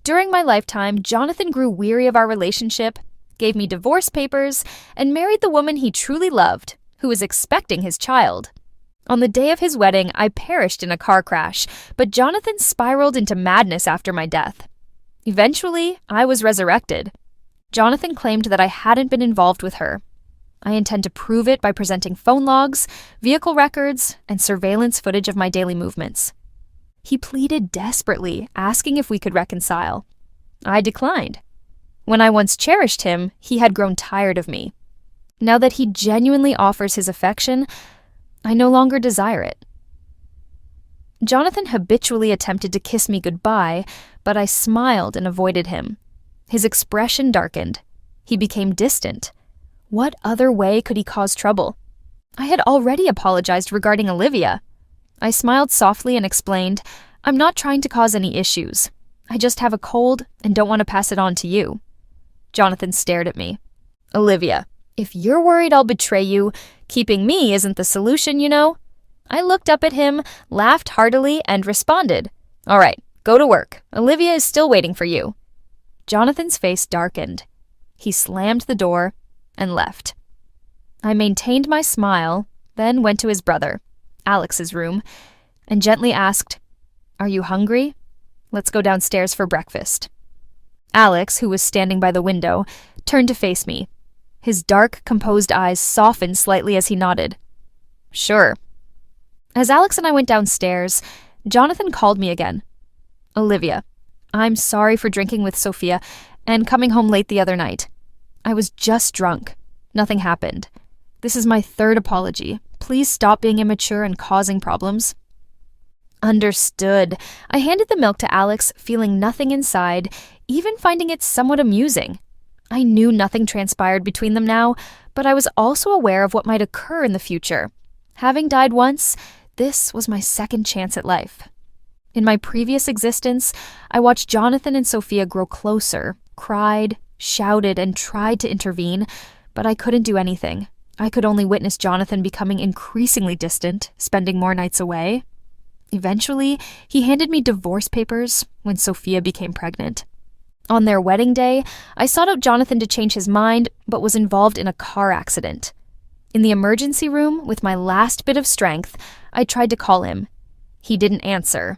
During my lifetime, Jonathan grew weary of our relationship, gave me divorce papers, and married the woman he truly loved, who was expecting his child. On the day of his wedding, I perished in a car crash, but Jonathan spiraled into madness after my death. Eventually, I was resurrected. Jonathan claimed that I hadn't been involved with her. I intend to prove it by presenting phone logs, vehicle records, and surveillance footage of my daily movements. He pleaded desperately, asking if we could reconcile. I declined. When I once cherished him, he had grown tired of me. Now that he genuinely offers his affection, I no longer desire it. Jonathan habitually attempted to kiss me goodbye, but I smiled and avoided him. His expression darkened. He became distant. What other way could he cause trouble? I had already apologized regarding Olivia. I smiled softly and explained, "I'm not trying to cause any issues. I just have a cold and don't want to pass it on to you." Jonathan stared at me. "Olivia, if you're worried I'll betray you, keeping me isn't the solution, you know." I looked up at him, laughed heartily, and responded, "All right, go to work. Olivia is still waiting for you." Jonathan's face darkened. He slammed the door and left. I maintained my smile, then went to his brother, Alex's room, and gently asked, "Are you hungry? Let's go downstairs for breakfast." Alex, who was standing by the window, turned to face me. His dark, composed eyes softened slightly as he nodded. "Sure." As Alex and I went downstairs, Jonathan called me again. "Olivia, I'm sorry for drinking with Sophia and coming home late the other night. I was just drunk. Nothing happened. This is my third apology. Please stop being immature and causing problems." Understood. I handed the milk to Alex, feeling nothing inside, even finding it somewhat amusing. I knew nothing transpired between them now, but I was also aware of what might occur in the future. Having died once, this was my second chance at life. In my previous existence, I watched Jonathan and Sophia grow closer, cried, shouted, and tried to intervene, but I couldn't do anything. I could only witness Jonathan becoming increasingly distant, spending more nights away. Eventually, he handed me divorce papers when Sophia became pregnant. On their wedding day, I sought out Jonathan to change his mind, but was involved in a car accident. In the emergency room, with my last bit of strength, I tried to call him. He didn't answer.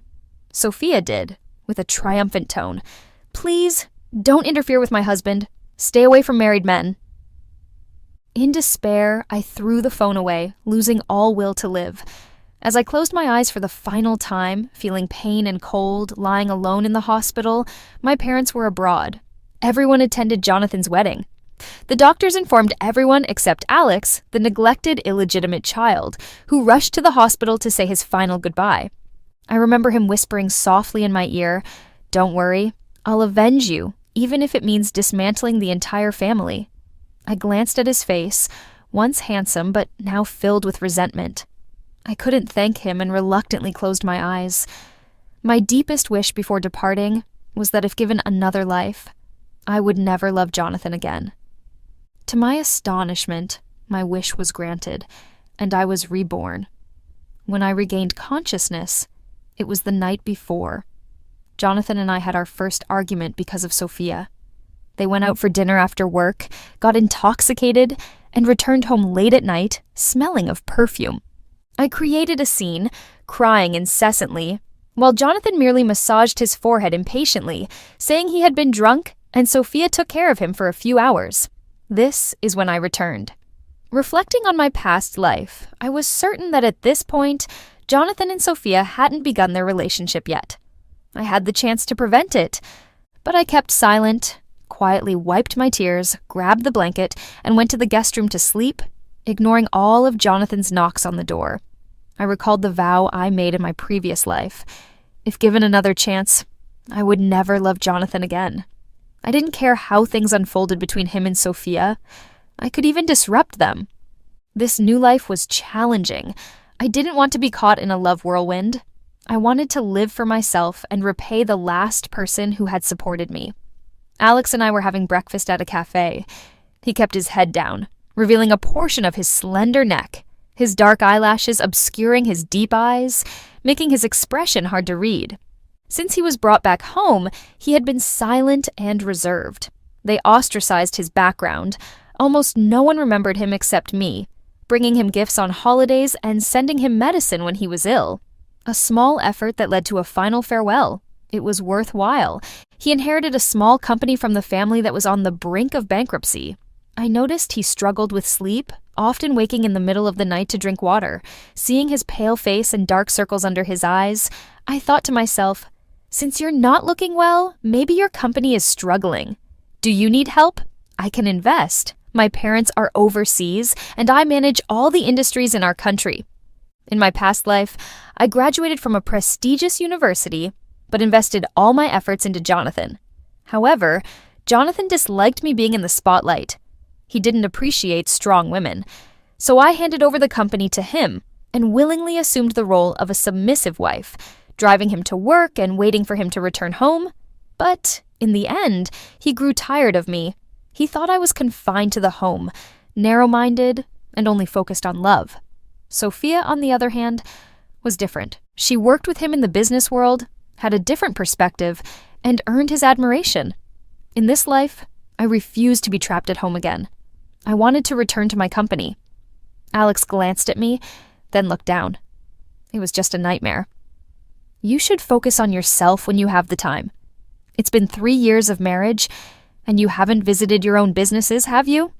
Sophia did, with a triumphant tone. "Please, don't interfere with my husband. Stay away from married men." In despair, I threw the phone away, losing all will to live. As I closed my eyes for the final time, feeling pain and cold, lying alone in the hospital, my parents were abroad. Everyone attended Jonathan's wedding. The doctors informed everyone except Alex, the neglected illegitimate child, who rushed to the hospital to say his final goodbye. I remember him whispering softly in my ear, "Don't worry, I'll avenge you, even if it means dismantling the entire family." I glanced at his face, once handsome but now filled with resentment. I couldn't thank him and reluctantly closed my eyes. My deepest wish before departing was that if given another life, I would never love Jonathan again. To my astonishment, my wish was granted, and I was reborn. When I regained consciousness, it was the night before. Jonathan and I had our first argument because of Sophia. They went out for dinner after work, got intoxicated, and returned home late at night, smelling of perfume. I created a scene, crying incessantly, while Jonathan merely massaged his forehead impatiently, saying he had been drunk and Sophia took care of him for a few hours. This is when I returned. Reflecting on my past life, I was certain that at this point, Jonathan and Sophia hadn't begun their relationship yet. I had the chance to prevent it, but I kept silent, quietly wiped my tears, grabbed the blanket, and went to the guest room to sleep, ignoring all of Jonathan's knocks on the door. I recalled the vow I made in my previous life. If given another chance, I would never love Jonathan again. I didn't care how things unfolded between him and Sophia. I could even disrupt them. This new life was challenging. I didn't want to be caught in a love whirlwind. I wanted to live for myself and repay the last person who had supported me. Alex and I were having breakfast at a cafe. He kept his head down, revealing a portion of his slender neck, his dark eyelashes obscuring his deep eyes, making his expression hard to read. Since he was brought back home, he had been silent and reserved. They ostracized his background. Almost no one remembered him except me, bringing him gifts on holidays and sending him medicine when he was ill. A small effort that led to a final farewell. It was worthwhile. He inherited a small company from the family that was on the brink of bankruptcy. I noticed he struggled with sleep, often waking in the middle of the night to drink water. Seeing his pale face and dark circles under his eyes, I thought to myself, since you're not looking well, maybe your company is struggling. Do you need help? I can invest. My parents are overseas, and I manage all the industries in our country. In my past life, I graduated from a prestigious university, but invested all my efforts into Jonathan. However, Jonathan disliked me being in the spotlight. He didn't appreciate strong women, so I handed over the company to him and willingly assumed the role of a submissive wife, driving him to work and waiting for him to return home. But in the end, he grew tired of me. He thought I was confined to the home, narrow-minded, and only focused on love. Sophia, on the other hand, was different. She worked with him in the business world, had a different perspective, and earned his admiration. In this life, I refused to be trapped at home again. I wanted to return to my company. Alex glanced at me, then looked down. It was just a nightmare. You should focus on yourself when you have the time. It's been 3 years of marriage, and you haven't visited your own businesses, have you?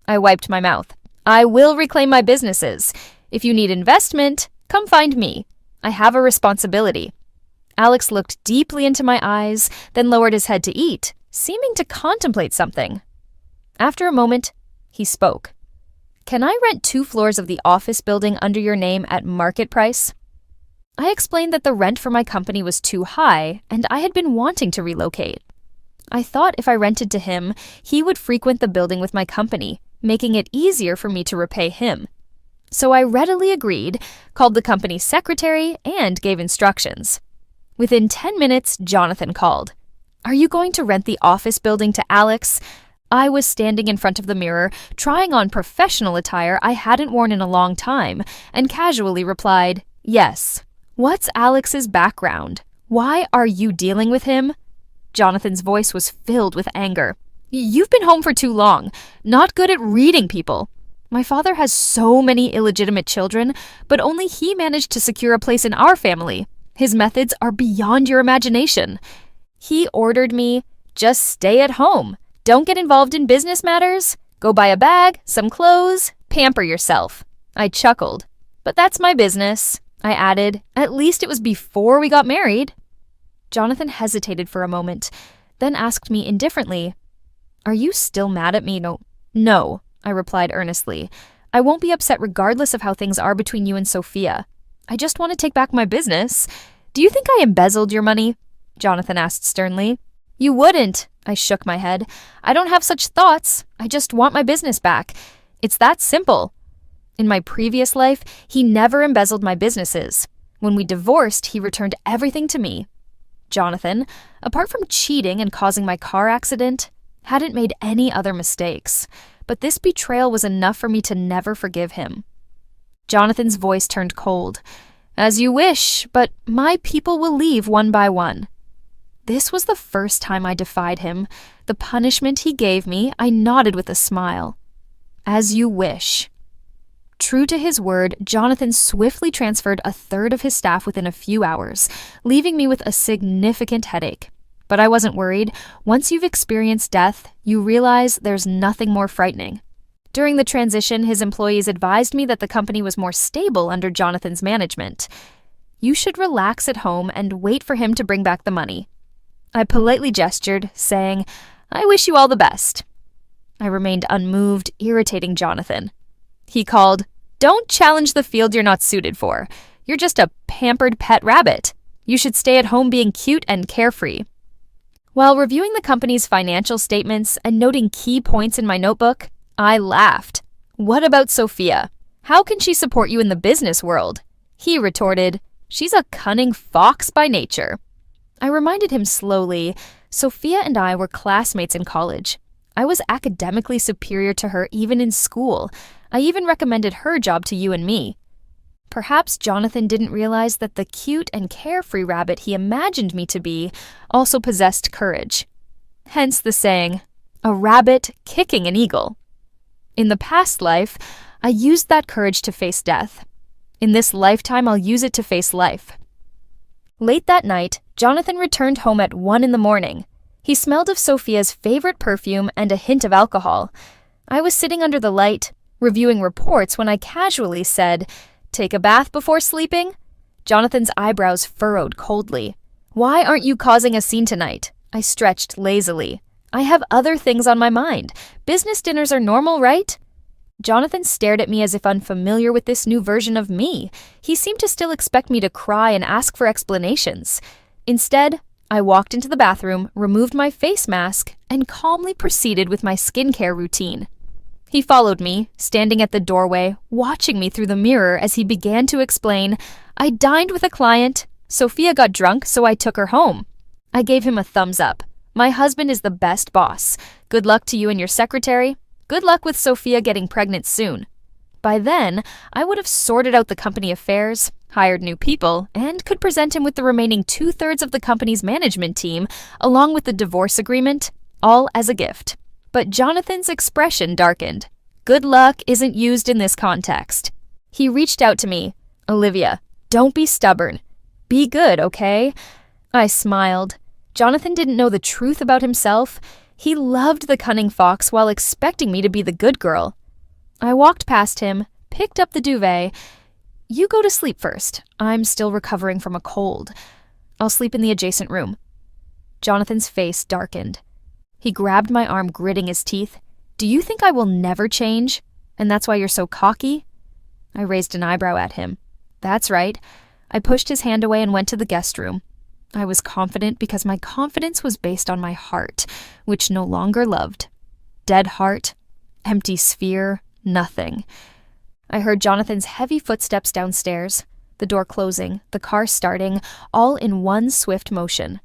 I wiped my mouth. I will reclaim my businesses. If you need investment, come find me. I have a responsibility. Alex looked deeply into my eyes, then lowered his head to eat, seeming to contemplate something. After a moment, he spoke. Can I rent 2 floors of the office building under your name at market price? I explained that the rent for my company was too high, and I had been wanting to relocate. I thought if I rented to him, he would frequent the building with my company, making it easier for me to repay him. So I readily agreed, called the company's secretary, and gave instructions. Within 10 minutes, Jonathan called. Are you going to rent the office building to Alex? I was standing in front of the mirror, trying on professional attire I hadn't worn in a long time, and casually replied, yes. What's Alex's background? Why are you dealing with him? Jonathan's voice was filled with anger. You've been home for too long, not good at reading people. My father has so many illegitimate children, but only he managed to secure a place in our family. His methods are beyond your imagination. He ordered me, just stay at home. Don't get involved in business matters. Go buy a bag, some clothes, pamper yourself. I chuckled. But that's my business, I added. At least it was before we got married. Jonathan hesitated for a moment, then asked me indifferently, Are you still mad at me? No, I replied earnestly. I won't be upset regardless of how things are between you and Sophia. I just want to take back my business. Do you think I embezzled your money? Jonathan asked sternly. You wouldn't, I shook my head. I don't have such thoughts. I just want my business back. It's that simple. In my previous life, he never embezzled my businesses. When we divorced, he returned everything to me. Jonathan, apart from cheating and causing my car accident, hadn't made any other mistakes. But this betrayal was enough for me to never forgive him. Jonathan's voice turned cold. As you wish, but my people will leave one by one. This was the first time I defied him. The punishment he gave me, I nodded with a smile. As you wish. True to his word, Jonathan swiftly transferred a third of his staff within a few hours, leaving me with a significant headache. But I wasn't worried. Once you've experienced death, you realize there's nothing more frightening. During the transition, his employees advised me that the company was more stable under Jonathan's management. You should relax at home and wait for him to bring back the money. I politely gestured, saying, I wish you all the best. I remained unmoved, irritating Jonathan. He called, Don't challenge the field you're not suited for. You're just a pampered pet rabbit. You should stay at home being cute and carefree. While reviewing the company's financial statements and noting key points in my notebook, I laughed. What about Sophia? How can she support you in the business world? He retorted, She's a cunning fox by nature. I reminded him slowly, Sophia and I were classmates in college. I was academically superior to her even in school. I even recommended her job to you and me. Perhaps Jonathan didn't realize that the cute and carefree rabbit he imagined me to be also possessed courage. Hence the saying, a rabbit kicking an eagle. In the past life, I used that courage to face death. In this lifetime, I'll use it to face life. Late that night, Jonathan returned home at 1 a.m. He smelled of Sophia's favorite perfume and a hint of alcohol. I was sitting under the light, reviewing reports when I casually said, "Take a bath before sleeping?" Jonathan's eyebrows furrowed coldly. "Why aren't you causing a scene tonight?" I stretched lazily. "I have other things on my mind. Business dinners are normal, right?" Jonathan stared at me as if unfamiliar with this new version of me. He seemed to still expect me to cry and ask for explanations. Instead, I walked into the bathroom, removed my face mask, and calmly proceeded with my skincare routine. He followed me, standing at the doorway, watching me through the mirror as he began to explain, "I dined with a client. Sophia got drunk, so I took her home." I gave him a thumbs up. "My husband is the best boss. Good luck to you and your secretary. Good luck with Sophia getting pregnant soon." By then, I would have sorted out the company affairs, hired new people, and could present him with the remaining 2/3 of the company's management team, along with the divorce agreement, all as a gift. But Jonathan's expression darkened. Good luck isn't used in this context. He reached out to me. "Olivia, don't be stubborn. Be good, okay?" I smiled. Jonathan didn't know the truth about himself. He loved the cunning fox while expecting me to be the good girl. I walked past him, picked up the duvet. "You go to sleep first. I'm still recovering from a cold. I'll sleep in the adjacent room." Jonathan's face darkened. He grabbed my arm, gritting his teeth. "Do you think I will never change? And that's why you're so cocky?" I raised an eyebrow at him. "That's right." I pushed his hand away and went to the guest room. I was confident because my confidence was based on my heart, which no longer loved. Dead heart, empty sphere, nothing. I heard Jonathan's heavy footsteps downstairs, the door closing, the car starting, all in one swift motion.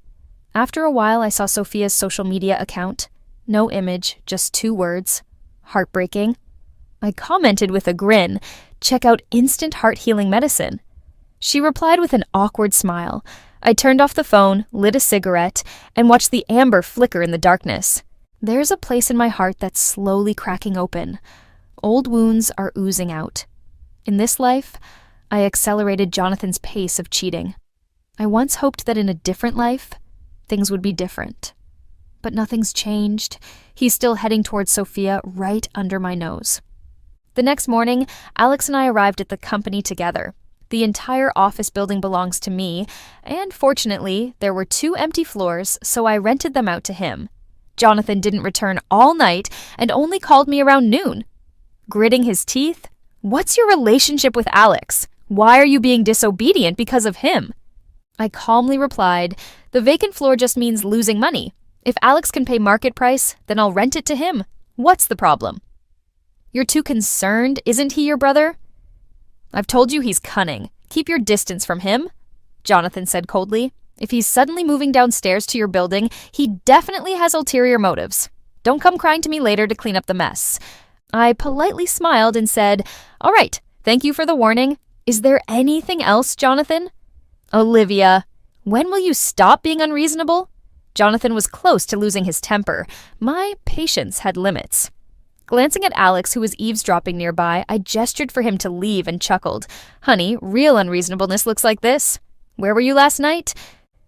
After a while, I saw Sophia's social media account. No image, just 2 words. Heartbreaking. I commented with a grin, "Check out instant heart-healing medicine." She replied with an awkward smile. I turned off the phone, lit a cigarette, and watched the amber flicker in the darkness. There's a place in my heart that's slowly cracking open. Old wounds are oozing out. In this life, I accelerated Jonathan's pace of cheating. I once hoped that in a different life, things would be different. But nothing's changed. He's still heading towards Sophia right under my nose. The next morning, Alex and I arrived at the company together. The entire office building belongs to me, and fortunately, there were 2 empty floors, so I rented them out to him. Jonathan didn't return all night and only called me around noon. Gritting his teeth, "What's your relationship with Alex? Why are you being disobedient because of him?" I calmly replied, "The vacant floor just means losing money. If Alex can pay market price, then I'll rent it to him. What's the problem?" "You're too concerned, isn't he your brother?" "I've told you he's cunning. Keep your distance from him," Jonathan said coldly. "If he's suddenly moving downstairs to your building, he definitely has ulterior motives. Don't come crying to me later to clean up the mess." I politely smiled and said, "All right, thank you for the warning. Is there anything else, Jonathan?" "Olivia, when will you stop being unreasonable?" Jonathan was close to losing his temper. My patience had limits. Glancing at Alex, who was eavesdropping nearby, I gestured for him to leave and chuckled. "Honey, real unreasonableness looks like this. Where were you last night?"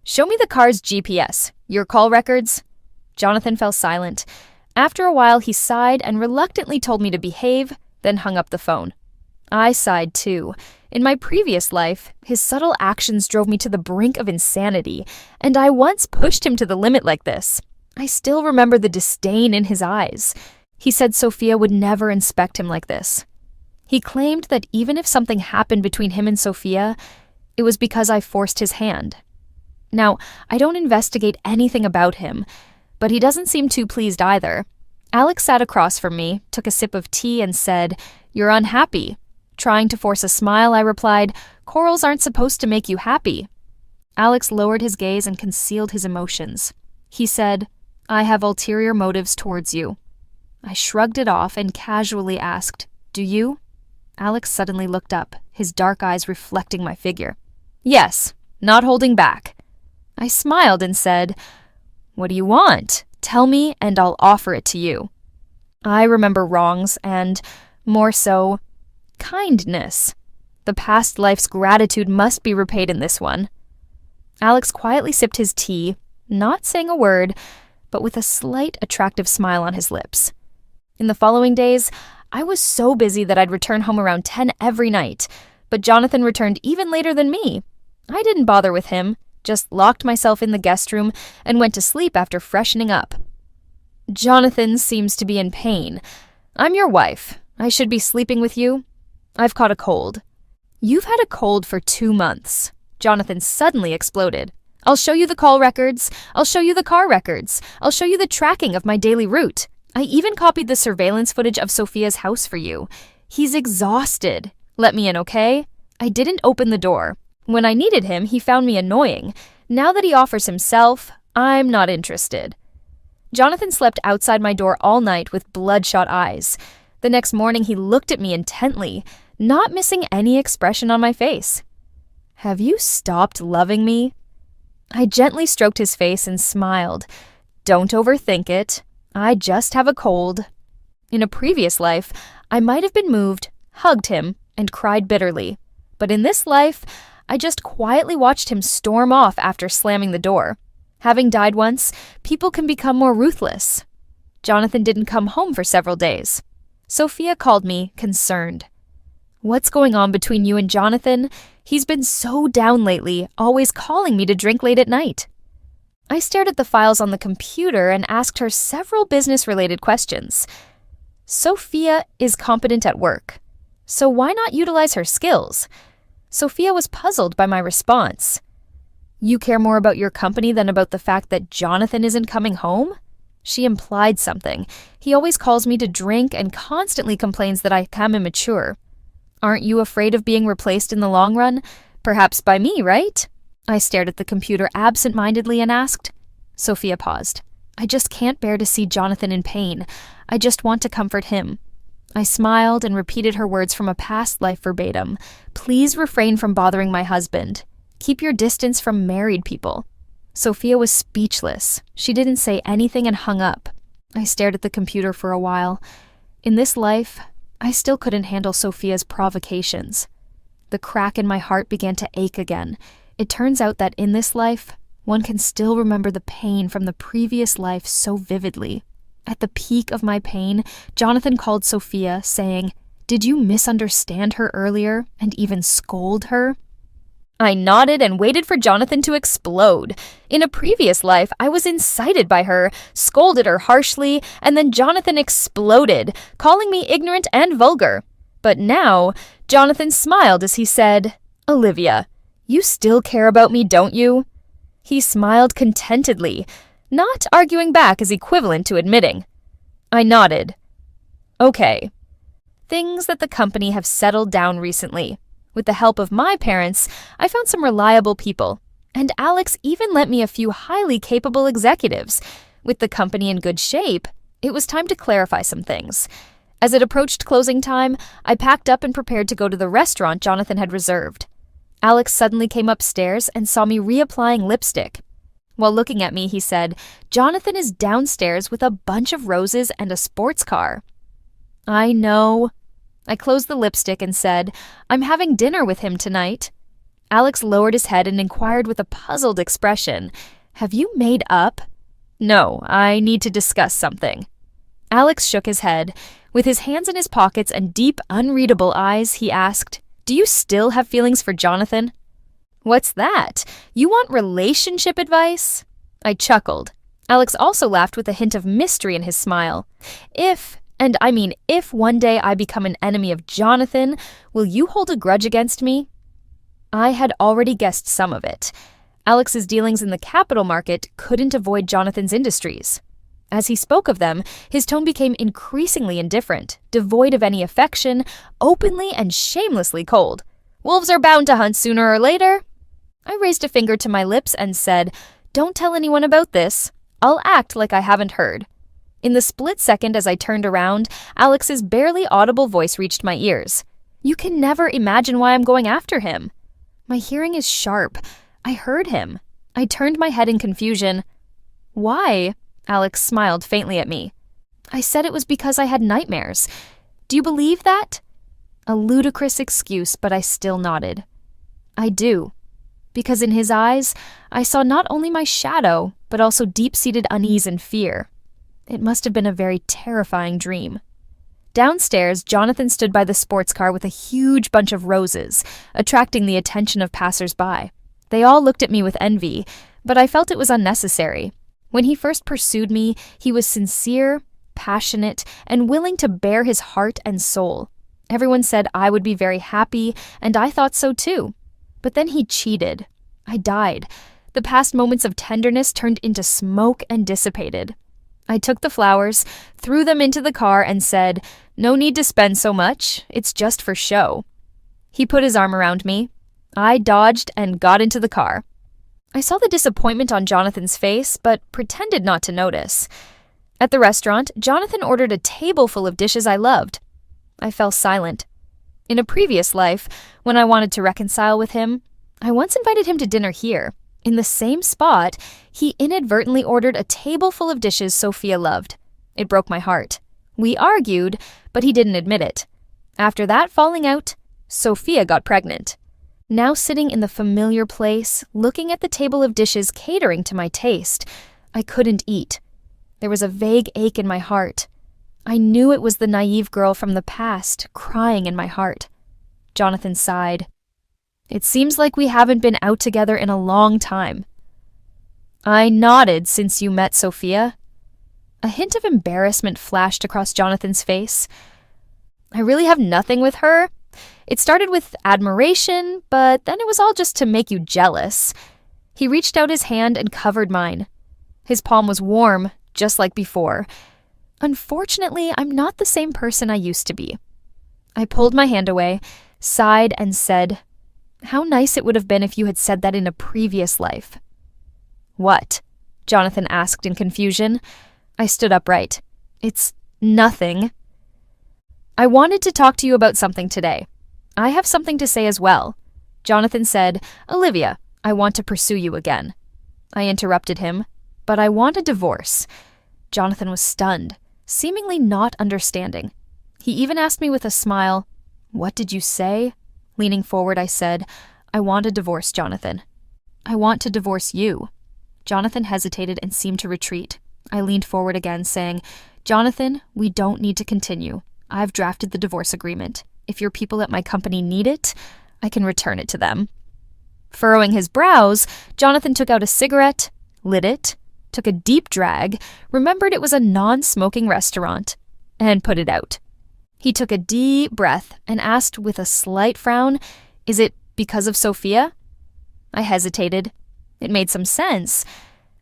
"Show me the car's GPS. Your call records." Jonathan fell silent. After a while, he sighed and reluctantly told me to behave, then hung up the phone. I sighed too. In my previous life, his subtle actions drove me to the brink of insanity, and I once pushed him to the limit like this. I still remember the disdain in his eyes. He said Sophia would never inspect him like this. He claimed that even if something happened between him and Sophia, it was because I forced his hand. Now, I don't investigate anything about him, but he doesn't seem too pleased either. Alex sat across from me, took a sip of tea, and said, "You're unhappy." Trying to force a smile, I replied, "Corals aren't supposed to make you happy." Alex lowered his gaze and concealed his emotions. He said, "I have ulterior motives towards you." I shrugged it off and casually asked, "Do you?" Alex suddenly looked up, his dark eyes reflecting my figure. Yes, not holding back. I smiled and said, "What do you want? Tell me and I'll offer it to you." I remember wrongs and, more so, kindness. The past life's gratitude must be repaid in this one. Alex quietly sipped his tea, not saying a word, but with a slight attractive smile on his lips. In the following days, I was so busy that I'd return home around 10 every night, but Jonathan returned even later than me. I didn't bother with him, just locked myself in the guest room and went to sleep after freshening up. Jonathan seems to be in pain. I'm your wife. I should be sleeping with you. I've caught a cold. You've had a cold for 2 months. Jonathan suddenly exploded. I'll show you the call records. I'll show you the car records. I'll show you the tracking of my daily route. I even copied the surveillance footage of Sophia's house for you. He's exhausted. Let me in, okay? I didn't open the door. When I needed him, he found me annoying. Now that he offers himself, I'm not interested. Jonathan slept outside my door all night with bloodshot eyes. The next morning, he looked at me intently, not missing any expression on my face. Have you stopped loving me? I gently stroked his face and smiled. Don't overthink it. I just have a cold. In a previous life, I might have been moved, hugged him, and cried bitterly. But in this life, I just quietly watched him storm off after slamming the door. Having died once, people can become more ruthless. Jonathan didn't come home for several days. Sophia called me, concerned. What's going on between you and Jonathan? He's been so down lately, always calling me to drink late at night. I stared at the files on the computer and asked her several business-related questions. Sophia is competent at work, so why not utilize her skills? Sophia was puzzled by my response. You care more about your company than about the fact that Jonathan isn't coming home? She implied something. He always calls me to drink and constantly complains that I am immature. Aren't you afraid of being replaced in the long run? Perhaps by me, right? I stared at the computer absent-mindedly and asked. Sophia paused. I just can't bear to see Jonathan in pain. I just want to comfort him. I smiled and repeated her words from a past life verbatim. Please refrain from bothering my husband. Keep your distance from married people. Sophia was speechless. She didn't say anything and hung up. I stared at the computer for a while. In this life, I still couldn't handle Sophia's provocations. The crack in my heart began to ache again. It turns out that in this life, one can still remember the pain from the previous life so vividly. At the peak of my pain, Jonathan called Sophia, saying, "Did you misunderstand her earlier and even scold her?" I nodded and waited for Jonathan to explode. In a previous life, I was incited by her, scolded her harshly, and then Jonathan exploded, calling me ignorant and vulgar. But now, Jonathan smiled as he said, "Olivia, you still care about me, don't you?" He smiled contentedly. Not arguing back is equivalent to admitting. I nodded. Okay. Things that the company have settled down recently. With the help of my parents, I found some reliable people, and Alex even lent me a few highly capable executives. With the company in good shape, it was time to clarify some things. As it approached closing time, I packed up and prepared to go to the restaurant Jonathan had reserved. Alex suddenly came upstairs and saw me reapplying lipstick. While looking at me, he said, "Jonathan is downstairs with a bunch of roses and a sports car." I know. I closed the lipstick and said, "I'm having dinner with him tonight." Alex lowered his head and inquired with a puzzled expression, "Have you made up?" "No, I need to discuss something." Alex shook his head. With his hands in his pockets and deep, unreadable eyes, he asked, "Do you still have feelings for Jonathan?" "What's that? You want relationship advice?" I chuckled. Alex also laughed with a hint of mystery in his smile. If one day I become an enemy of Jonathan, will you hold a grudge against me? I had already guessed some of it. Alex's dealings in the capital market couldn't avoid Jonathan's industries. As he spoke of them, his tone became increasingly indifferent, devoid of any affection, openly and shamelessly cold. Wolves are bound to hunt sooner or later. I raised a finger to my lips and said, "Don't tell anyone about this. I'll act like I haven't heard." In the split second as I turned around, Alex's barely audible voice reached my ears. You can never imagine why I'm going after him. My hearing is sharp. I heard him. I turned my head in confusion. Why? Alex smiled faintly at me. I said it was because I had nightmares. Do you believe that? A ludicrous excuse, but I still nodded. I do. Because in his eyes, I saw not only my shadow, but also deep-seated unease and fear. It must have been a very terrifying dream. Downstairs, Jonathan stood by the sports car with a huge bunch of roses, attracting the attention of passers-by. They all looked at me with envy, but I felt it was unnecessary. When he first pursued me, he was sincere, passionate, and willing to bare his heart and soul. Everyone said I would be very happy, and I thought so too. But then he cheated. I died. The past moments of tenderness turned into smoke and dissipated. I took the flowers, threw them into the car, and said, "No need to spend so much. It's just for show." He put his arm around me. I dodged and got into the car. I saw the disappointment on Jonathan's face, but pretended not to notice. At the restaurant, Jonathan ordered a table full of dishes I loved. I fell silent. In a previous life, when I wanted to reconcile with him, I once invited him to dinner here. In the same spot, he inadvertently ordered a table full of dishes Sophia loved. It broke my heart. We argued, but he didn't admit it. After that falling out, Sophia got pregnant. Now sitting in the familiar place, looking at the table of dishes catering to my taste, I couldn't eat. There was a vague ache in my heart. I knew it was the naive girl from the past crying in my heart. Jonathan sighed. "It seems like we haven't been out together in a long time." I nodded since you met Sophia. A hint of embarrassment flashed across Jonathan's face. I really have nothing with her. It started with admiration, but then it was all just to make you jealous. He reached out his hand and covered mine. His palm was warm, just like before. Unfortunately, I'm not the same person I used to be. I pulled my hand away, sighed, and said, "How nice it would have been if you had said that in a previous life." "What?" Jonathan asked in confusion. I stood upright. "It's nothing." "I wanted to talk to you about something today. I have something to say as well." Jonathan said, "Olivia, I want to pursue you again." I interrupted him, "But I want a divorce." Jonathan was stunned, seemingly not understanding. He even asked me with a smile, "What did you say?" Leaning forward, I said, "I want a divorce, Jonathan. I want to divorce you." Jonathan hesitated and seemed to retreat. I leaned forward again, saying, "Jonathan, we don't need to continue. I've drafted the divorce agreement. If your people at my company need it, I can return it to them." Furrowing his brows, Jonathan took out a cigarette, lit it, took a deep drag, remembered it was a non-smoking restaurant, and put it out. He took a deep breath and asked with a slight frown, "Is it because of Sophia?" I hesitated. It made some sense.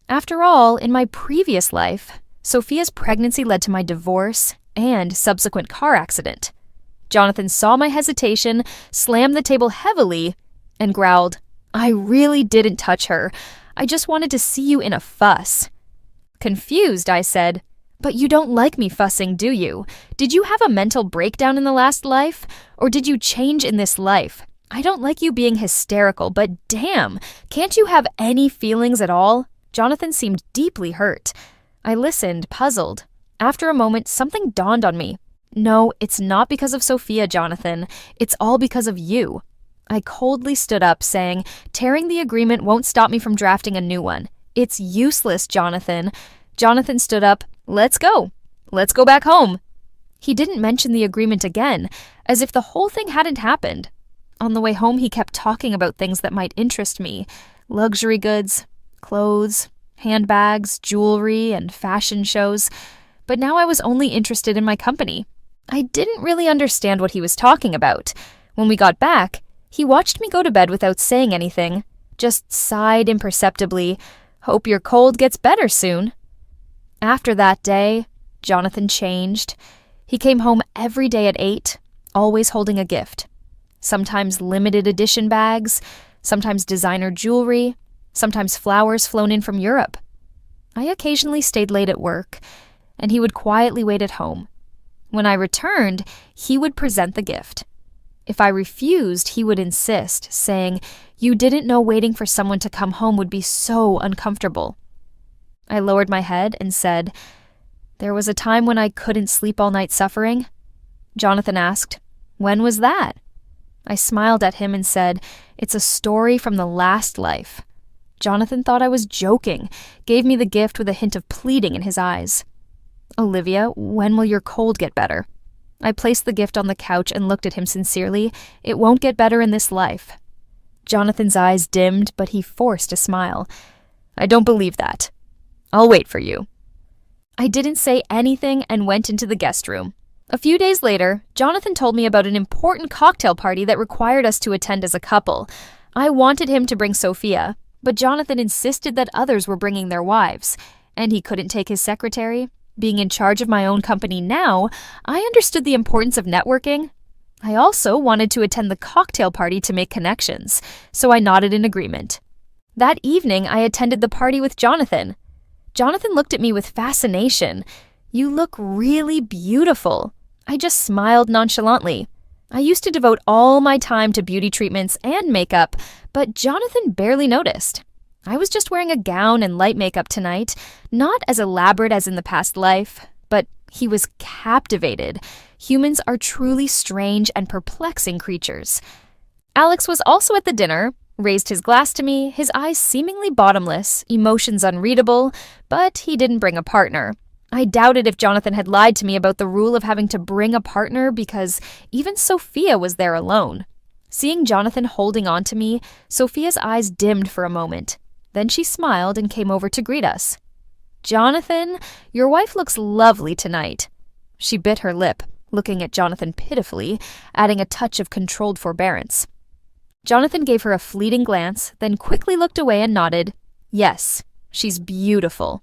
After all, in my previous life, Sophia's pregnancy led to my divorce and subsequent car accident. Jonathan saw my hesitation, slammed the table heavily, and growled, "I really didn't touch her. I just wanted to see you in a fuss." Confused, I said, "But you don't like me fussing, do you? Did you have a mental breakdown in the last life? Or did you change in this life? I don't like you being hysterical, but damn, can't you have any feelings at all?" Jonathan seemed deeply hurt. I listened, puzzled. After a moment, something dawned on me. "No, it's not because of Sophia, Jonathan. It's all because of you." I coldly stood up, saying, "Tearing the agreement won't stop me from drafting a new one. It's useless, Jonathan." Jonathan stood up. "Let's go. Let's go back home." He didn't mention the agreement again, as if the whole thing hadn't happened. On the way home, he kept talking about things that might interest me. Luxury goods, clothes, handbags, jewelry, and fashion shows. But now I was only interested in my company. I didn't really understand what he was talking about. When we got back, he watched me go to bed without saying anything, just sighed imperceptibly, "Hope your cold gets better soon." After that day, Jonathan changed. He came home every day at 8, always holding a gift. Sometimes limited edition bags, sometimes designer jewelry, sometimes flowers flown in from Europe. I occasionally stayed late at work, and he would quietly wait at home. When I returned, he would present the gift. If I refused, he would insist, saying, "You didn't know waiting for someone to come home would be so uncomfortable." I lowered my head and said, "There was a time when I couldn't sleep all night suffering." Jonathan asked, "When was that?" I smiled at him and said, "It's a story from the last life." Jonathan thought I was joking, gave me the gift with a hint of pleading in his eyes. "Olivia, when will your cold get better?" I placed the gift on the couch and looked at him sincerely. "It won't get better in this life." Jonathan's eyes dimmed, but he forced a smile. "I don't believe that. I'll wait for you." I didn't say anything and went into the guest room. A few days later, Jonathan told me about an important cocktail party that required us to attend as a couple. I wanted him to bring Sophia, but Jonathan insisted that others were bringing their wives, and he couldn't take his secretary. Being in charge of my own company now, I understood the importance of networking. I also wanted to attend the cocktail party to make connections, so I nodded in agreement. That evening, I attended the party with Jonathan. Jonathan looked at me with fascination. "You look really beautiful." I just smiled nonchalantly. I used to devote all my time to beauty treatments and makeup, but Jonathan barely noticed. I was just wearing a gown and light makeup tonight, not as elaborate as in the past life, but he was captivated. Humans are truly strange and perplexing creatures. Alex was also at the dinner, raised his glass to me, his eyes seemingly bottomless, emotions unreadable, but he didn't bring a partner. I doubted if Jonathan had lied to me about the rule of having to bring a partner because even Sophia was there alone. Seeing Jonathan holding on to me, Sophia's eyes dimmed for a moment. Then she smiled and came over to greet us. "Jonathan, your wife looks lovely tonight." She bit her lip, looking at Jonathan pitifully, adding a touch of controlled forbearance. Jonathan gave her a fleeting glance, then quickly looked away and nodded. "Yes, she's beautiful."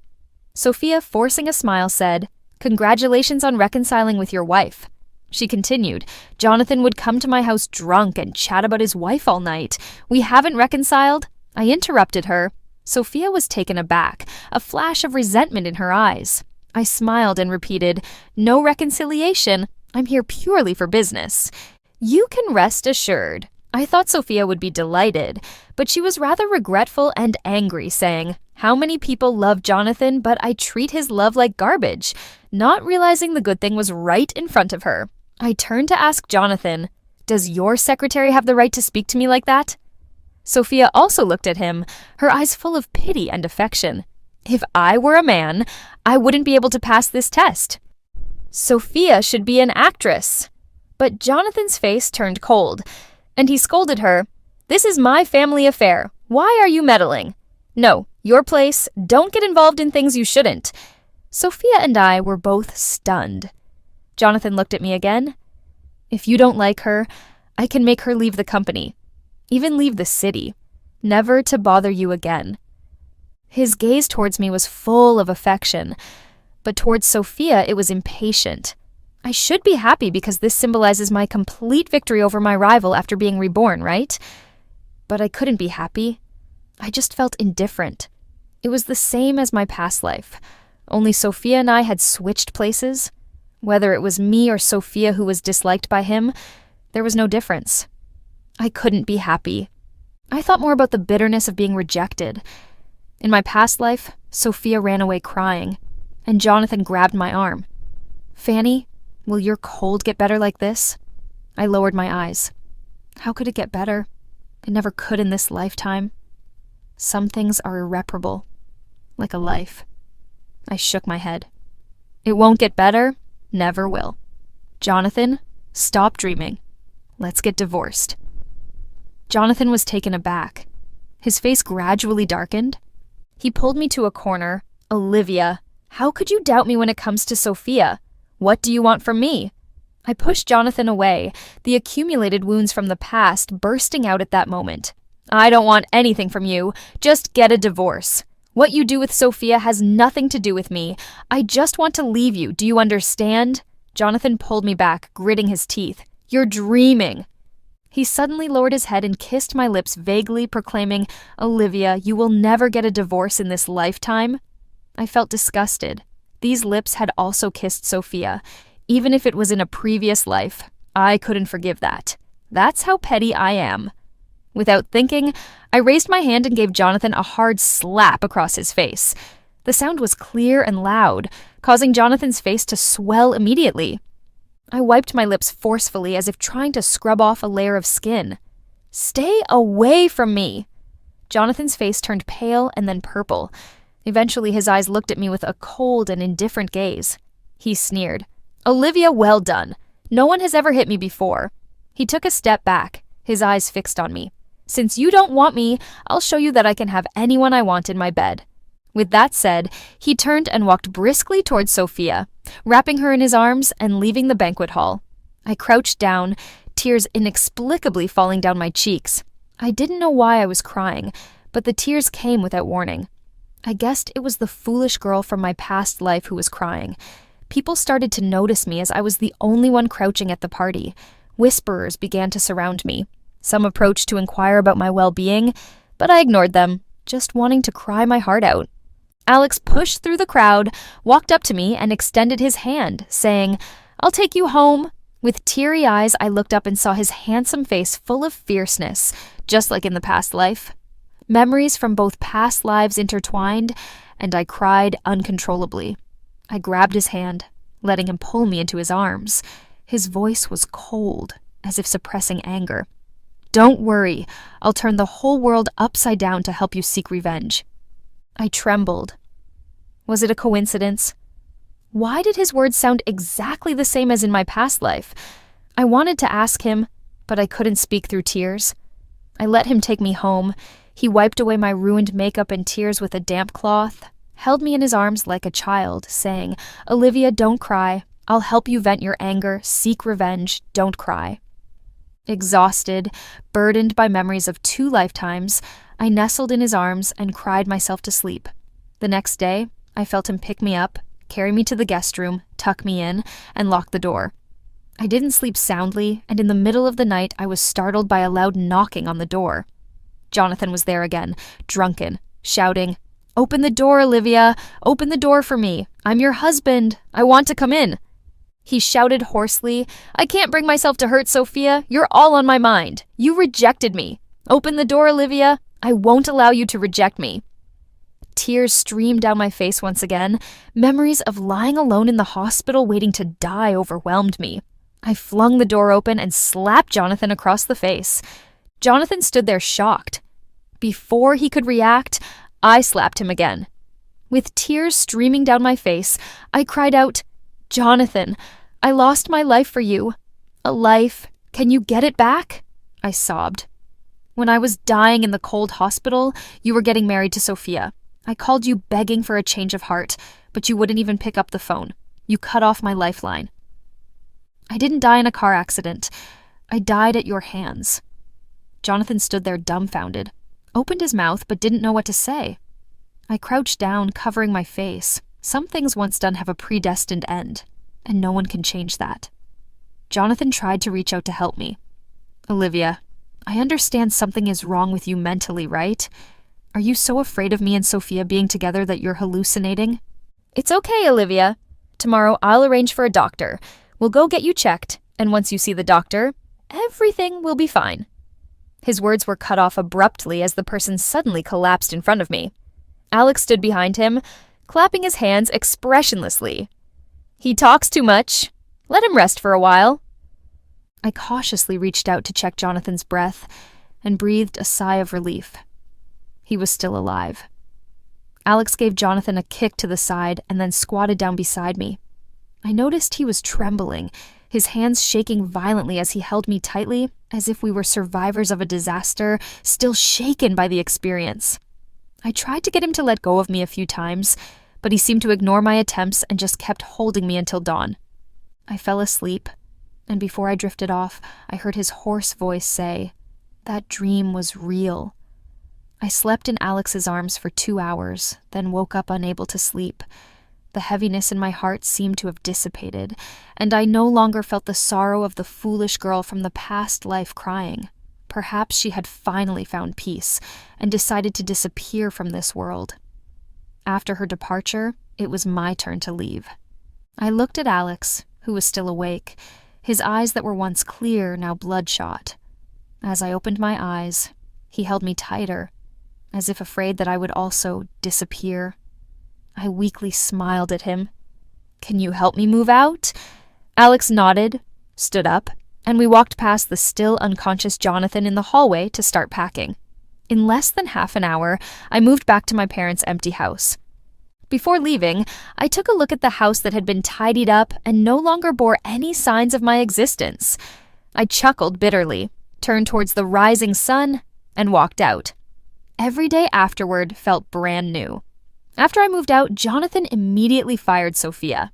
Sophia, forcing a smile, said, "Congratulations on reconciling with your wife." She continued, "Jonathan would come to my house drunk and chat about his wife all night. We haven't reconciled." I interrupted her. Sophia was taken aback, a flash of resentment in her eyes. I smiled and repeated, "No reconciliation. I'm here purely for business." "You can rest assured." I thought Sophia would be delighted, but she was rather regretful and angry, saying, "How many people love Jonathan, but I treat his love like garbage," not realizing the good thing was right in front of her. I turned to ask Jonathan, "Does your secretary have the right to speak to me like that?" Sophia also looked at him, her eyes full of pity and affection. "If I were a man, I wouldn't be able to pass this test. Sophia should be an actress." But Jonathan's face turned cold, and he scolded her, "This is my family affair. Why are you meddling? No, your place. Don't get involved in things you shouldn't." Sophia and I were both stunned. Jonathan looked at me again. "If you don't like her, I can make her leave the company. Even leave the city, never to bother you again." His gaze towards me was full of affection, but towards Sophia it was impatient. I should be happy because this symbolizes my complete victory over my rival after being reborn, right? But I couldn't be happy. I just felt indifferent. It was the same as my past life, only Sophia and I had switched places. Whether it was me or Sophia who was disliked by him, there was no difference. I couldn't be happy. I thought more about the bitterness of being rejected. In my past life, Sophia ran away crying, and Jonathan grabbed my arm. "Fanny, will your cold get better like this?" I lowered my eyes. How could it get better? It never could in this lifetime. Some things are irreparable, like a life. I shook my head. It won't get better, never will. Jonathan, stop dreaming. Let's get divorced. Jonathan was taken aback. His face gradually darkened. He pulled me to a corner. "Olivia, how could you doubt me when it comes to Sophia? What do you want from me?" I pushed Jonathan away, the accumulated wounds from the past bursting out at that moment. "I don't want anything from you. Just get a divorce. What you do with Sophia has nothing to do with me. I just want to leave you. Do you understand?" Jonathan pulled me back, gritting his teeth. "You're dreaming." He suddenly lowered his head and kissed my lips vaguely, proclaiming, "Olivia, you will never get a divorce in this lifetime." I felt disgusted. These lips had also kissed Sophia. Even if it was in a previous life, I couldn't forgive that. That's how petty I am. Without thinking, I raised my hand and gave Jonathan a hard slap across his face. The sound was clear and loud, causing Jonathan's face to swell immediately. I wiped my lips forcefully as if trying to scrub off a layer of skin. "Stay away from me!" Jonathan's face turned pale and then purple. Eventually, his eyes looked at me with a cold and indifferent gaze. He sneered. "Olivia, well done. No one has ever hit me before." He took a step back, his eyes fixed on me. "Since you don't want me, I'll show you that I can have anyone I want in my bed." With that said, he turned and walked briskly towards Sophia, wrapping her in his arms and leaving the banquet hall. I crouched down, tears inexplicably falling down my cheeks. I didn't know why I was crying, but the tears came without warning. I guessed it was the foolish girl from my past life who was crying. People started to notice me as I was the only one crouching at the party. Whisperers began to surround me. Some approached to inquire about my well-being, but I ignored them, just wanting to cry my heart out. Alex pushed through the crowd, walked up to me, and extended his hand, saying, "I'll take you home." With teary eyes, I looked up and saw his handsome face full of fierceness, just like in the past life. Memories from both past lives intertwined, and I cried uncontrollably. I grabbed his hand, letting him pull me into his arms. His voice was cold, as if suppressing anger. "Don't worry, I'll turn the whole world upside down to help you seek revenge." I trembled. Was it a coincidence? Why did his words sound exactly the same as in my past life? I wanted to ask him, but I couldn't speak through tears. I let him take me home. He wiped away my ruined makeup and tears with a damp cloth, held me in his arms like a child, saying, "Olivia, don't cry. I'll help you vent your anger, seek revenge, don't cry." Exhausted, burdened by memories of 2 lifetimes, I nestled in his arms and cried myself to sleep. The next day, I felt him pick me up, carry me to the guest room, tuck me in, and lock the door. I didn't sleep soundly, and in the middle of the night I was startled by a loud knocking on the door. Jonathan was there again, drunken, shouting, "Open the door, Olivia! Open the door for me! I'm your husband! I want to come in!" He shouted hoarsely, "I can't bring myself to hurt Sophia. You're all on my mind. You rejected me. Open the door, Olivia. I won't allow you to reject me." Tears streamed down my face once again. Memories of lying alone in the hospital waiting to die overwhelmed me. I flung the door open and slapped Jonathan across the face. Jonathan stood there shocked. Before he could react, I slapped him again. With tears streaming down my face, I cried out, "Jonathan, I lost my life for you. A life. Can you get it back?" I sobbed. "When I was dying in the cold hospital, you were getting married to Sophia. I called you begging for a change of heart, but you wouldn't even pick up the phone. You cut off my lifeline. I didn't die in a car accident. I died at your hands." Jonathan stood there dumbfounded, opened his mouth but didn't know what to say. I crouched down, covering my face. Some things once done have a predestined end, and no one can change that. Jonathan tried to reach out to help me. "Olivia, I understand something is wrong with you mentally, right? Are you so afraid of me and Sophia being together that you're hallucinating?" "It's okay, Olivia. Tomorrow I'll arrange for a doctor. We'll go get you checked, and once you see the doctor, everything will be fine." His words were cut off abruptly as the person suddenly collapsed in front of me. Alex stood behind him, clapping his hands expressionlessly. "He talks too much. Let him rest for a while." I cautiously reached out to check Jonathan's breath and breathed a sigh of relief. He was still alive. Alex gave Jonathan a kick to the side and then squatted down beside me. I noticed he was trembling, his hands shaking violently as he held me tightly, as if we were survivors of a disaster, still shaken by the experience. I tried to get him to let go of me a few times, but he seemed to ignore my attempts and just kept holding me until dawn. I fell asleep, and before I drifted off, I heard his hoarse voice say, "That dream was real." I slept in Alex's arms for 2 hours, then woke up unable to sleep. The heaviness in my heart seemed to have dissipated, and I no longer felt the sorrow of the foolish girl from the past life crying. Perhaps she had finally found peace and decided to disappear from this world. After her departure, it was my turn to leave. I looked at Alex, who was still awake, his eyes that were once clear now bloodshot. As I opened my eyes, he held me tighter, as if afraid that I would also disappear. I weakly smiled at him. "Can you help me move out?" Alex nodded, stood up, and we walked past the still unconscious Jonathan in the hallway to start packing. In less than half an hour, I moved back to my parents' empty house. Before leaving, I took a look at the house that had been tidied up and no longer bore any signs of my existence. I chuckled bitterly, turned towards the rising sun, and walked out. Every day afterward felt brand new. After I moved out, Jonathan immediately fired Sophia.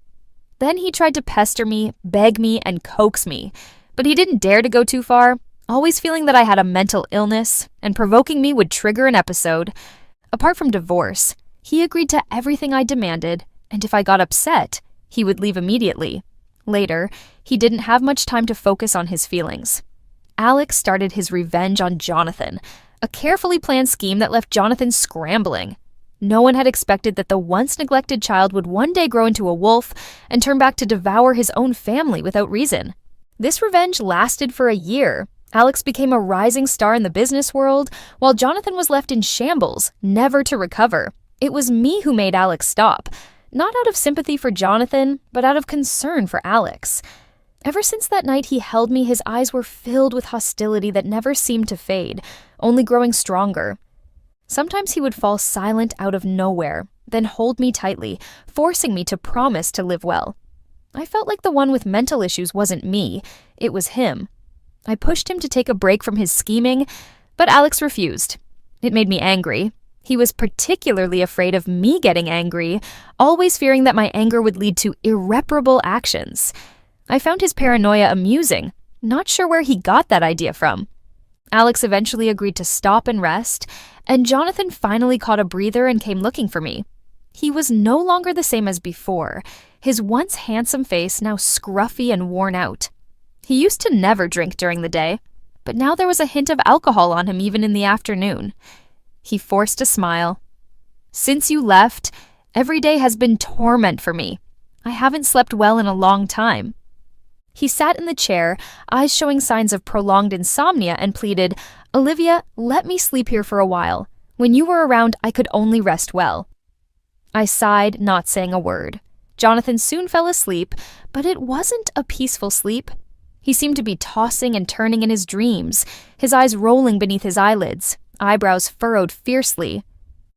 Then he tried to pester me, beg me, and coax me, but he didn't dare to go too far, always feeling that I had a mental illness, and provoking me would trigger an episode. Apart from divorce, he agreed to everything I demanded, and if I got upset, he would leave immediately. Later, he didn't have much time to focus on his feelings. Alex started his revenge on Jonathan, a carefully planned scheme that left Jonathan scrambling. No one had expected that the once neglected child would one day grow into a wolf and turn back to devour his own family without reason. This revenge lasted for a year. Alex became a rising star in the business world, while Jonathan was left in shambles, never to recover. It was me who made Alex stop, not out of sympathy for Jonathan, but out of concern for Alex. Ever since that night he held me, his eyes were filled with hostility that never seemed to fade, only growing stronger. Sometimes he would fall silent out of nowhere, then hold me tightly, forcing me to promise to live well. I felt like the one with mental issues wasn't me, it was him. I pushed him to take a break from his scheming, but Alex refused. It made me angry. He was particularly afraid of me getting angry, always fearing that my anger would lead to irreparable actions. I found his paranoia amusing, not sure where he got that idea from. Alex eventually agreed to stop and rest, and Jonathan finally caught a breather and came looking for me. He was no longer the same as before, his once handsome face now scruffy and worn out. He used to never drink during the day, but now there was a hint of alcohol on him even in the afternoon. He forced a smile. "Since you left, every day has been torment for me. I haven't slept well in a long time." He sat in the chair, eyes showing signs of prolonged insomnia, and pleaded, "Olivia, let me sleep here for a while. When you were around, I could only rest well." I sighed, not saying a word. Jonathan soon fell asleep, but it wasn't a peaceful sleep. He seemed to be tossing and turning in his dreams, his eyes rolling beneath his eyelids, eyebrows furrowed fiercely.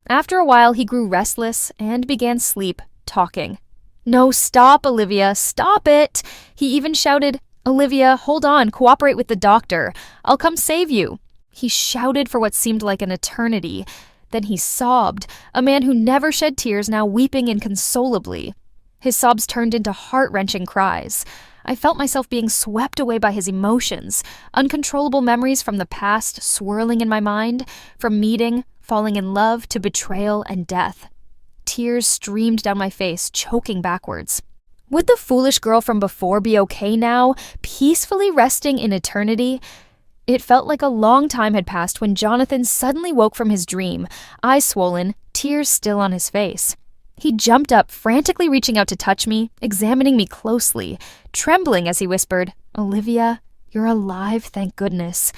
After a while, he grew restless and began sleep, talking. "No, stop, Olivia, stop it!" He even shouted, "Olivia, hold on, cooperate with the doctor. I'll come save you." He shouted for what seemed like an eternity. Then he sobbed, a man who never shed tears now weeping inconsolably. His sobs turned into heart-wrenching cries. I felt myself being swept away by his emotions, uncontrollable memories from the past swirling in my mind, from meeting, falling in love, to betrayal and death. Tears streamed down my face, choking backwards. Would the foolish girl from before be okay now, peacefully resting in eternity? It felt like a long time had passed when Jonathan suddenly woke from his dream, eyes swollen, tears still on his face. He jumped up, frantically reaching out to touch me, examining me closely, trembling as he whispered, "Olivia, you're alive, thank goodness."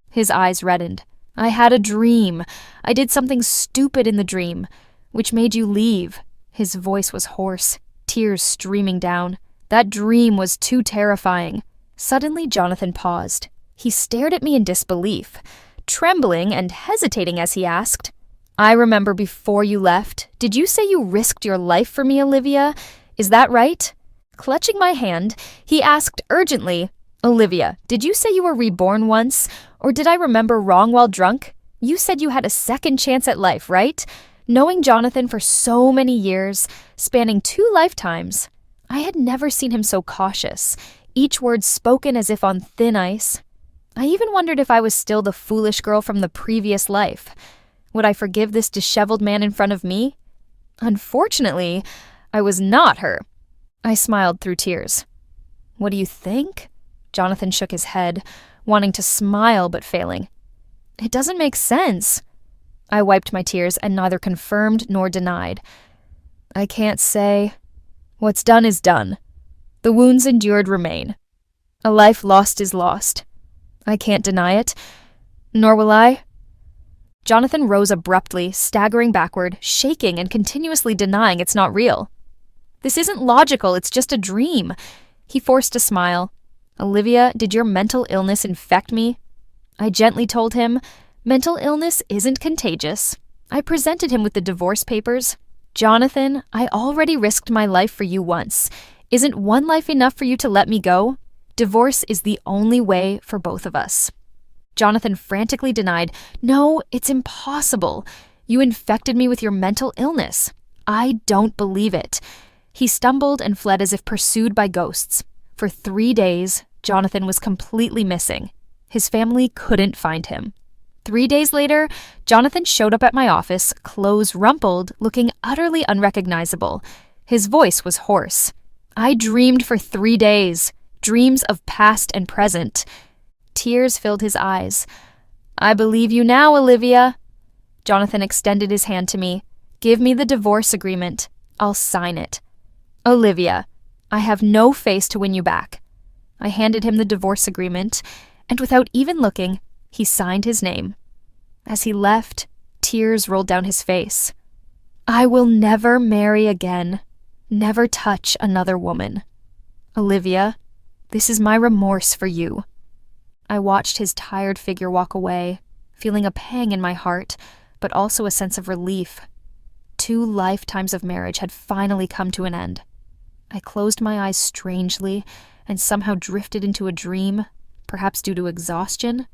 His eyes reddened. "I had a dream. I did something stupid in the dream, which made you leave." His voice was hoarse, tears streaming down. That dream was too terrifying. Suddenly, Jonathan paused. He stared at me in disbelief, trembling and hesitating as he asked, "I remember before you left. Did you say you risked your life for me, Olivia? Is that right?" Clutching my hand, he asked urgently, "Olivia, did you say you were reborn once? Or did I remember wrong while drunk? You said you had a second chance at life, right?" Knowing Jonathan for so many years, spanning 2 lifetimes, I had never seen him so cautious, each word spoken as if on thin ice. I even wondered if I was still the foolish girl from the previous life. Would I forgive this disheveled man in front of me? Unfortunately, I was not her. I smiled through tears. "What do you think?" Jonathan shook his head, wanting to smile but failing. "It doesn't make sense." I wiped my tears and neither confirmed nor denied. "I can't say. What's done is done. The wounds endured remain. A life lost is lost. I can't deny it. Nor will I. Jonathan rose abruptly, staggering backward, shaking and continuously denying it's not real. This isn't logical, it's just a dream. He forced a smile. Olivia, did your mental illness infect me? I gently told him, mental illness isn't contagious. I presented him with the divorce papers. Jonathan, I already risked my life for you once. Isn't one life enough for you to let me go? Divorce is the only way for both of us. Jonathan frantically denied, no, it's impossible. You infected me with your mental illness. I don't believe it. He stumbled and fled as if pursued by ghosts. For 3 days, Jonathan was completely missing. His family couldn't find him. 3 days later, Jonathan showed up at my office, clothes rumpled, looking utterly unrecognizable. His voice was hoarse. I dreamed for 3 days, dreams of past and present. Tears filled his eyes. I believe you now, Olivia. Jonathan extended his hand to me. Give me the divorce agreement. I'll sign it. Olivia, I have no face to win you back. I handed him the divorce agreement, and without even looking, he signed his name. As he left, tears rolled down his face. I will never marry again, never touch another woman. Olivia, this is my remorse for you. I watched his tired figure walk away, feeling a pang in my heart, but also a sense of relief. 2 lifetimes of marriage had finally come to an end. I closed my eyes strangely and somehow drifted into a dream, perhaps due to exhaustion.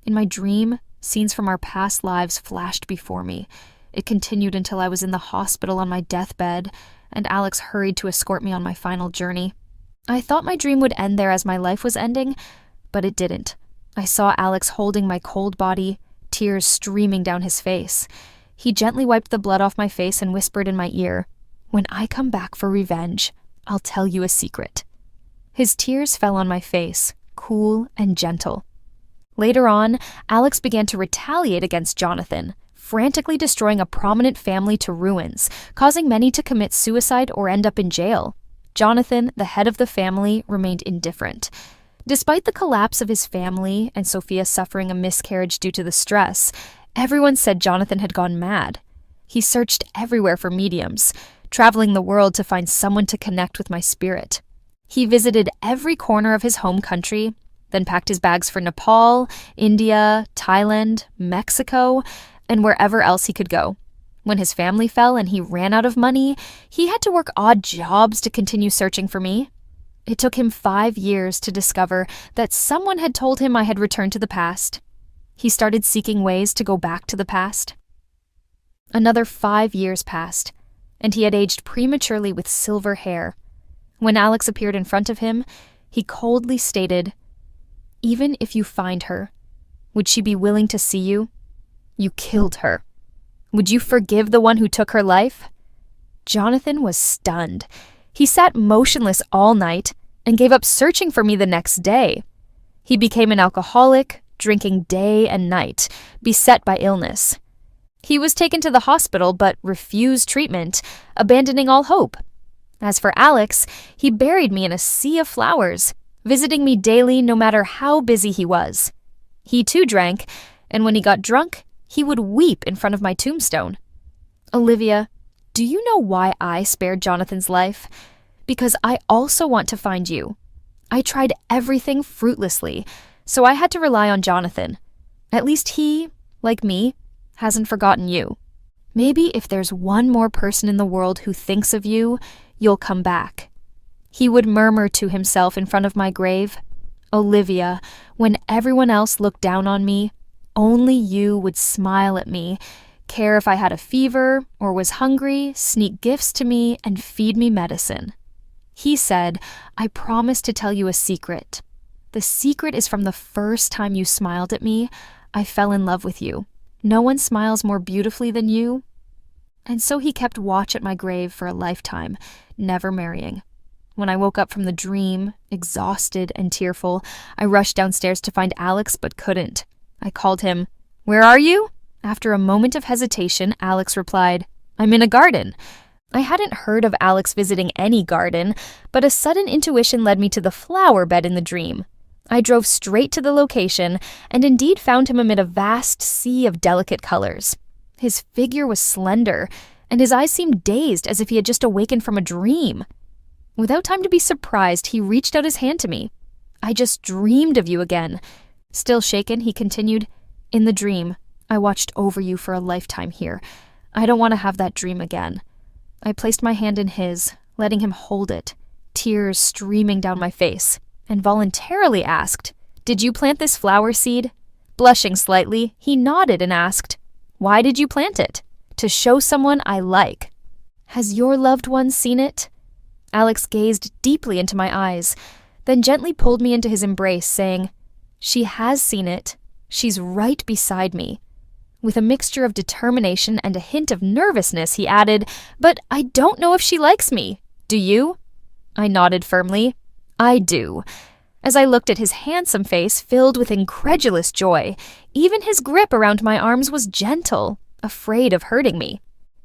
In my dream, scenes from our past lives flashed before me. It continued until I was in the hospital on my deathbed, and Alex hurried to escort me on my final journey. I thought my dream would end there as my life was ending, but it didn't. I saw Alex holding my cold body, tears streaming down his face. He gently wiped the blood off my face and whispered in my ear, when I come back for revenge, I'll tell you a secret. His tears fell on my face, cool and gentle. Later on, Alex began to retaliate against Jonathan, frantically destroying a prominent family to ruins, causing many to commit suicide or end up in jail. Jonathan, the head of the family, remained indifferent. Despite the collapse of his family and Sophia suffering a miscarriage due to the stress, everyone said Jonathan had gone mad. He searched everywhere for mediums, traveling the world to find someone to connect with my spirit. He visited every corner of his home country, then packed his bags for Nepal, India, Thailand, Mexico, and wherever else he could go. When his family fell and he ran out of money, he had to work odd jobs to continue searching for me. It took him 5 years to discover that someone had told him I had returned to the past. He started seeking ways to go back to the past. Another 5 years passed, and he had aged prematurely with silver hair. When Alex appeared in front of him, he coldly stated, even if you find her, would she be willing to see you? You killed her. Would you forgive the one who took her life? Jonathan was stunned. He sat motionless all night and gave up searching for me the next day. He became an alcoholic, drinking day and night, beset by illness. He was taken to the hospital but refused treatment, abandoning all hope. As for Alex, he buried me in a sea of flowers, visiting me daily no matter how busy he was. He too drank, and when he got drunk, he would weep in front of my tombstone. Olivia, do you know why I spared Jonathan's life? Because I also want to find you. I tried everything fruitlessly, so I had to rely on Jonathan. At least he, like me, hasn't forgotten you. Maybe if there's one more person in the world who thinks of you, you'll come back. He would murmur to himself in front of my grave, Olivia, when everyone else looked down on me, only you would smile at me, care if I had a fever or was hungry, sneak gifts to me, and feed me medicine. He said, I promise to tell you a secret. The secret is from the first time you smiled at me, I fell in love with you. No one smiles more beautifully than you. And so he kept watch at my grave for a lifetime, never marrying. When I woke up from the dream, exhausted and tearful, I rushed downstairs to find Alex but couldn't. I called him, Where are you? After a moment of hesitation, Alex replied, I'm in a garden. I hadn't heard of Alex visiting any garden, but a sudden intuition led me to the flower bed in the dream. I drove straight to the location and indeed found him amid a vast sea of delicate colors. His figure was slender, and his eyes seemed dazed as if he had just awakened from a dream. Without time to be surprised, he reached out his hand to me. "I just dreamed of you again." Still shaken, he continued, "In the dream, I watched over you for a lifetime here. I don't want to have that dream again." I placed my hand in his, letting him hold it, tears streaming down my face, and voluntarily asked, "Did you plant this flower seed?" Blushing slightly, he nodded and asked, "Why did you plant it?" "To show someone I like." "Has your loved one seen it?" Alex gazed deeply into my eyes, then gently pulled me into his embrace, saying, "She has seen it. She's right beside me." With a mixture of determination and a hint of nervousness, he added, "But I don't know if she likes me. Do you?" I nodded firmly. "I do." As I looked at his handsome face filled with incredulous joy, even his grip around my arms was gentle, afraid of hurting me.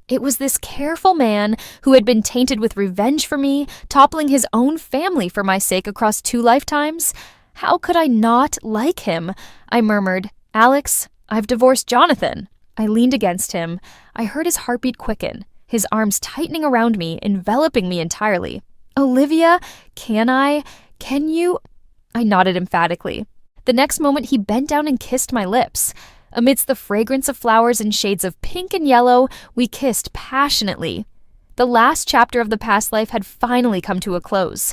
It was this careful man who had been tainted with revenge for me, toppling his own family for my sake across 2 lifetimes. How could I not like him? I murmured, "Alex, I've divorced Jonathan." I leaned against him. I heard his heartbeat quicken, his arms tightening around me, enveloping me entirely. "Olivia, can you?" I nodded emphatically. The next moment, he bent down and kissed my lips. Amidst the fragrance of flowers in shades of pink and yellow, we kissed passionately. The last chapter of the past life had finally come to a close.